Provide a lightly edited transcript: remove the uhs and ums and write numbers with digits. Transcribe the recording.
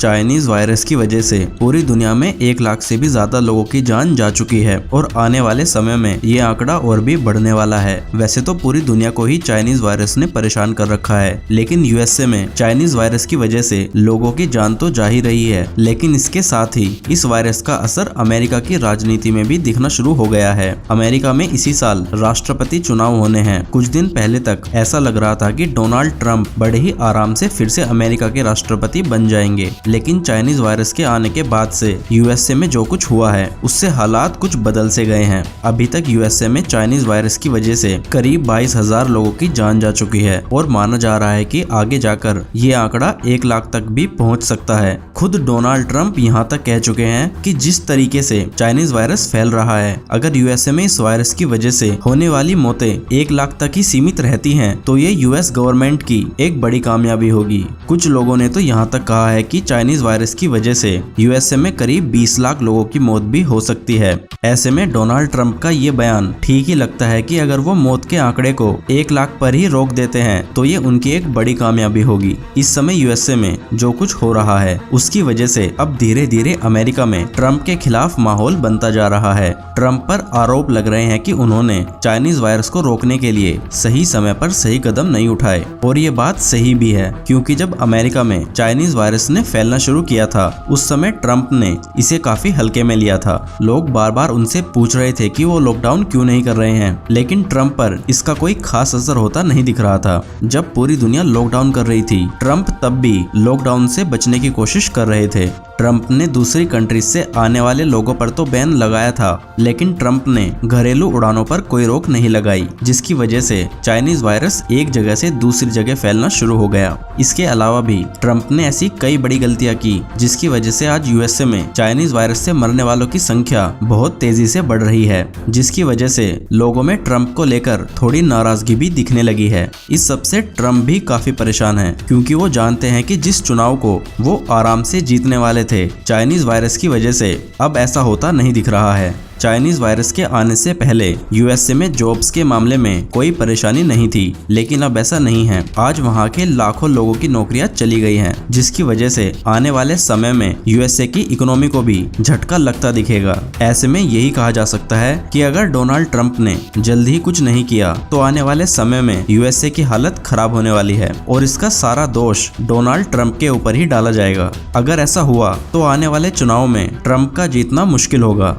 Chinese virus की वजह से पूरी दुनिया में 1 लाख से भी ज्यादा लोगों की जान जा चुकी है और आने वाले समय में ये आंकड़ा और भी बढ़ने वाला है। वैसे तो पूरी दुनिया को ही चाइनीज वायरस ने परेशान कर रखा है, लेकिन यूएसए में चाइनीज वायरस की वजह से लोगों की जान तो जा ही रही है, लेकिन इसके साथ ही इस वायरस का असर अमेरिका की राजनीति में भी दिखना शुरू हो गया है। अमेरिका में इसी साल राष्ट्रपति चुनाव होने हैं। कुछ दिन पहले तक ऐसा लग रहा था कि डोनाल्ड ट्रंप बड़े ही आराम से फिर से अमेरिका के राष्ट्रपति बन जाएंगे, लेकिन चाइनीज वायरस के आने के बाद से यूएसए में जो कुछ हुआ है उससे हालात कुछ बदल से गए हैं। अभी तक यूएसए में चाइनीज वायरस की वजह से करीब 22,000 लोगों की जान जा चुकी है और माना जा रहा है कि आगे जाकर ये आंकड़ा 1 लाख तक भी पहुंच सकता है। खुद डोनाल्ड ट्रंप यहाँ तक कह चुके हैं कि जिस तरीके से चाइनीज वायरस फैल रहा है, अगर यूएसए में इस वायरस की वजह से होने वाली मौतें 1 लाख तक ही सीमित रहती हैं, तो ये यूएस गवर्नमेंट की एक बड़ी कामयाबी होगी। कुछ लोगों ने तो यहाँ तक कहा है कि चाइनीज वायरस की वजह से यूएसए में करीब 20 लाख लोगों की मौत भी हो सकती है। ऐसे में डोनाल्ड ट्रंप का ये बयान ठीक ही लगता है कि अगर वो मौत के आंकड़े को 1 लाख पर ही रोक देते हैं तो ये उनकी एक बड़ी कामयाबी होगी। इस समय यूएसए में जो कुछ हो रहा है उसकी वजह से अब धीरे धीरे अमेरिका में ट्रंप के खिलाफ माहौल बनता जा रहा है। ट्रंप पर आरोप लग रहे हैं कि उन्होंने चाइनीज वायरस को रोकने के लिए सही समय पर सही कदम नहीं उठाए, और ये बात सही भी है, क्योंकि जब अमेरिका में चाइनीज वायरस ने फैलना शुरू किया था उस समय ट्रंप ने इसे काफी हल्के में लिया था। लोग बार बार उनसे पूछ रहे थे कि वो लॉकडाउन क्यों नहीं कर रहे हैं, लेकिन ट्रंप पर इसका कोई खास असर होता नहीं दिख रहा था। जब पूरी दुनिया लॉकडाउन कर रही थी, ट्रंप तब भी लॉकडाउन से बचने की कोशिश कर रहे थे। ट्रंप ने दूसरी कंट्रीज से आने वाले लोगों पर तो बैन लगाया था, लेकिन ट्रंप ने घरेलू उड़ानों पर कोई रोक नहीं लगाई, जिसकी वजह से चाइनीज वायरस एक जगह से दूसरी जगह फैलना शुरू हो गया। इसके अलावा भी ट्रंप ने ऐसी कई बड़ी गलतियां की जिसकी वजह से आज यूएसए में चाइनीज वायरस से मरने वालों की संख्या बहुत तेजी से बढ़ रही है, जिसकी वजह से लोगों में ट्रंप को लेकर थोड़ी नाराजगी भी दिखने लगी है। इस सब से ट्रंप भी काफी परेशान है, क्योंकि वो जानते हैं कि जिस चुनाव को वो आराम से जीतने वाले थे, चाइनीज वायरस की वजह से अब ऐसा होता नहीं दिख रहा है। चाइनीज वायरस के आने से पहले यूएसए में जॉब्स के मामले में कोई परेशानी नहीं थी, लेकिन अब ऐसा नहीं है। आज वहां के लाखों लोगों की नौकरियां चली गई हैं, जिसकी वजह से आने वाले समय में यूएसए की इकोनॉमी को भी झटका लगता दिखेगा। ऐसे में यही कहा जा सकता है कि अगर डोनाल्ड ट्रंप ने जल्द ही कुछ नहीं किया तो आने वाले समय में यूएसए की हालत खराब होने वाली है, और इसका सारा दोष डोनाल्ड ट्रंप के ऊपर ही डाला जाएगा। अगर ऐसा हुआ तो आने वाले चुनाव में ट्रंप का जीतना मुश्किल होगा।